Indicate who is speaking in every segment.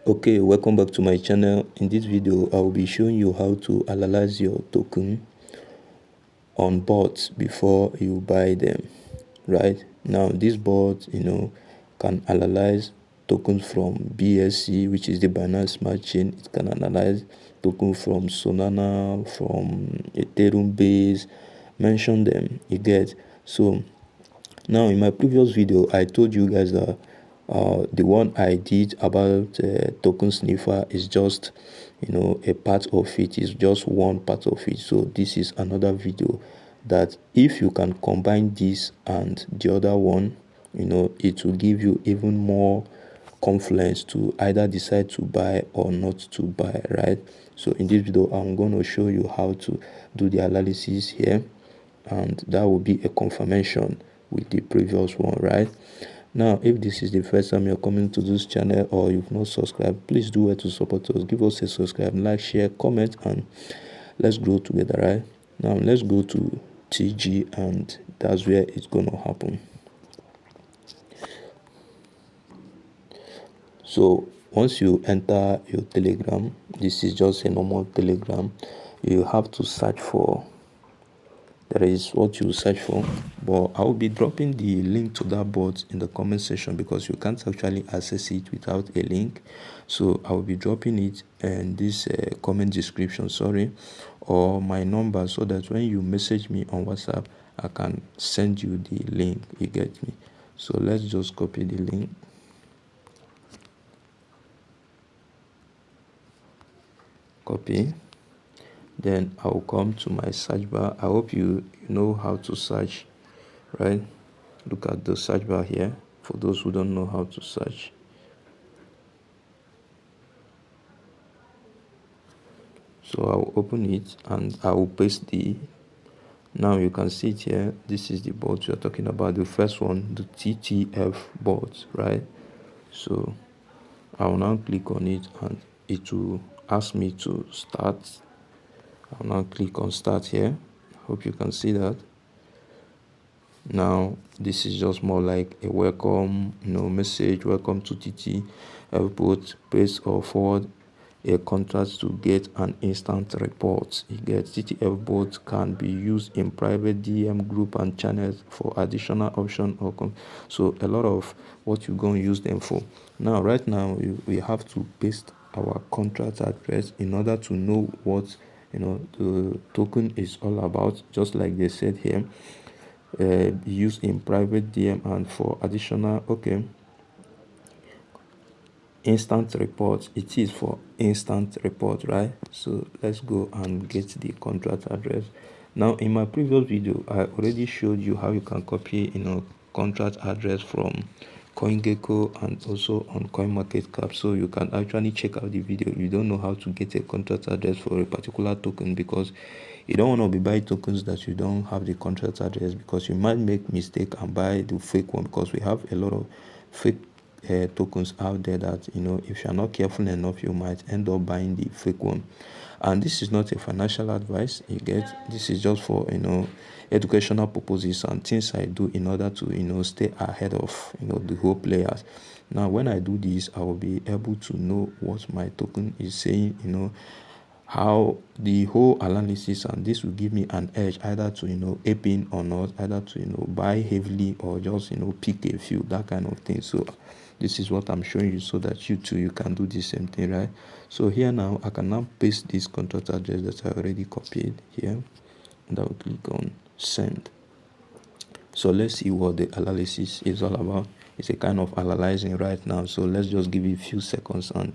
Speaker 1: Okay, welcome back to my channel. In this video I will be showing you how to analyze your token on bots before you buy them. Right now, this bot can analyze tokens from BSC, which is the Binance Smart Chain. It can analyze tokens from Solana, from Ethereum base, mention them. You get. So now in my previous video I told you guys that the one I did about token sniffer is just a part of it, is just one part of it. So this is another video that if you can combine this and the other one, it will give you even more confidence to either decide to buy or not to buy, right? So in this video I'm going to show you how to do the analysis here, and that will be a confirmation with the previous one. Right now, if this is the first time you're coming to this channel or you've not subscribed, please do well to support us. Give us a subscribe, like, share, comment, and let's grow together. Right now, let's go to TG, and that's where it's gonna happen. So once you enter your Telegram, this is just a normal Telegram. You have to search for, that is what you search for, but I will be dropping the link to that bot in the comment section because you can't actually access it without a link. So I will be dropping it in this comment description, or my number, so that when you message me on WhatsApp I can send you the link. You get me? So let's just copy the link, copy, then I will come to my search bar. I hope you know how to search, right? Look at the search bar here for those who don't know how to search. So I'll open it and I will paste now you can see it here. This is the bot we are talking about, the first one, the TTF bot, right? So I will now click on it and it will ask me to start. I'll now click on start here. Hope you can see that. Now this is just more like a welcome message. Welcome to TTF bot. Press or forward a contract to get an instant report. You get. TTF bot can be used in private DM group and channels for additional option so a lot of what you're going to use them for. Now right now we have to paste our contract address in order to know what the token is all about, just like they said here. Used in private DM and for additional instant report. It is for instant report, right? So let's go and get the contract address. Now in my previous video I already showed you how you can copy contract address from CoinGecko and also on CoinMarketCap, so you can actually check out the video. You don't know how to get a contract address for a particular token because you don't want to be buying tokens that you don't have the contract address, because you might make mistake and buy the fake one, because we have a lot of fake tokens out there that if you're not careful enough you might end up buying the fake one. And this is not a financial advice, you get. This is just for educational purposes and things I do in order to stay ahead of the whole players. Now when I do this I will be able to know what my token is saying, how the whole analysis, and this will give me an edge either to ape in or not, either to buy heavily or just pick a few, that kind of thing. So this is what I'm showing you so that you too you can do the same thing, right? So here now I can now paste this contract address that I already copied here, and I will click on send. So let's see what the analysis is all about. It's a kind of analyzing right now, so let's just give it a few seconds and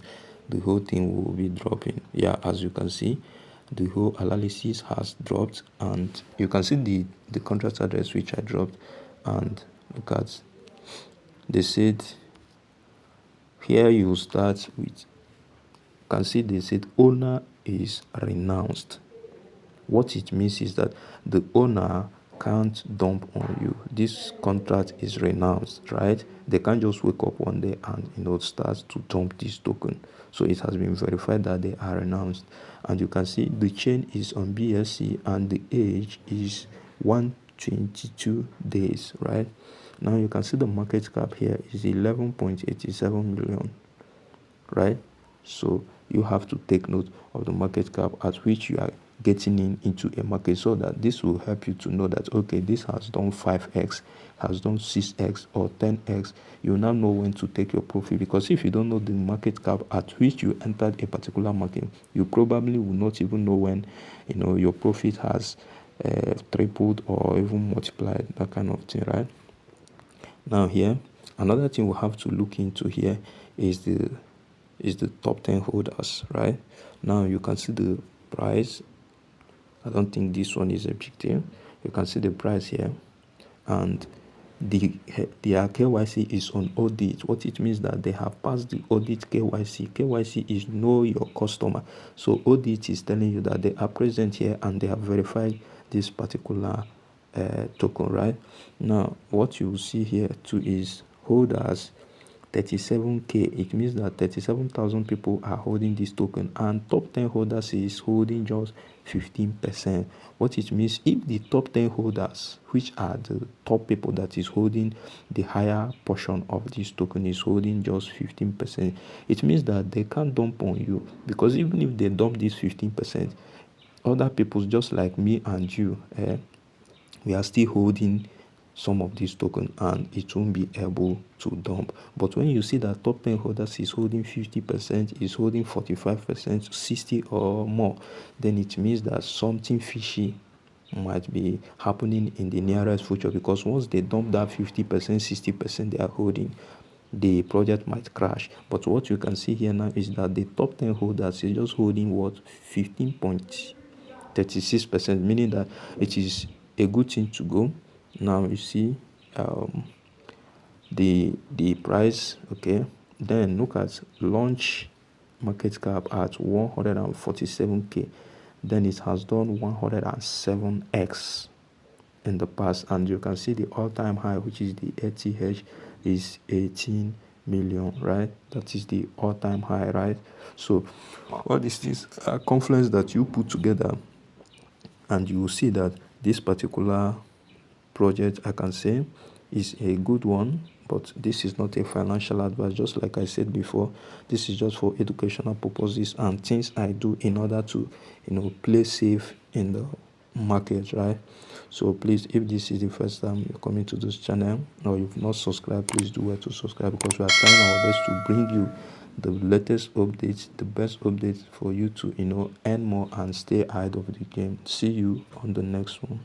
Speaker 1: the whole thing will be dropping. Yeah, as you can see, the whole analysis has dropped, and you can see the contract address which I dropped. And look at, they said here you start with, you can see they said owner is renounced. What it means is that the owner can't dump on you. This contract is renounced, right? They can't just wake up one day and start to dump this token. So it has been verified that they are renounced. And you can see the chain is on BSC and the age is 122 days, right? Now you can see the market cap here is 11.87 million, right? So you have to take note of the market cap at which you are getting into a market, so that this will help you to know that, okay, this has done 5x, has done 6x or 10x. You now know when to take your profit, because if you don't know the market cap at which you entered a particular market, you probably will not even know when your profit has tripled or even multiplied, that kind of thing, right? Now here, another thing we have to look into here is the top 10 holders, right? Now you can see the price. I don't think this one is a big deal. You can see the price here, and their KYC is on audit. What it means that they have passed the audit KYC. KYC is know your customer. So audit is telling you that they are present here and they have verified this particular token, right? Now what you see here too is holders 37k. It means that 37,000 people are holding this token, and top 10 holders is holding just 15%. What it means, if the top 10 holders, which are the top people that is holding the higher portion of this token, is holding just 15%, it means that they can't dump on you, because even if they dump this 15%, other people just like me and you, we are still holding some of these tokens and it won't be able to dump. But when you see that top 10 holders is holding 50%, is holding 45%, 60 or more, then it means that something fishy might be happening in the nearest future, because once they dump that 50%, 60% they are holding, the project might crash. But what you can see here now is that the top 10 holders is just holding what, 15.36%, meaning that it is a good thing to go. Now you see the price. Okay, then look at launch market cap at 147k. Then it has done 107x in the past, and you can see the all-time high, which is the ATH, is 18 million, right? That is the all-time high, right? So all these things are confluence that you put together, and you will see that this particular project, I can say, is a good one. But this is not a financial advice. Just like I said before, this is just for educational purposes and things I do in order to play safe in the market, right? So please, if this is the first time you're coming to this channel or you've not subscribed, please do well to subscribe, because we are trying our best to bring you the latest updates, the best updates for you to earn more and stay ahead of the game. See you on the next one.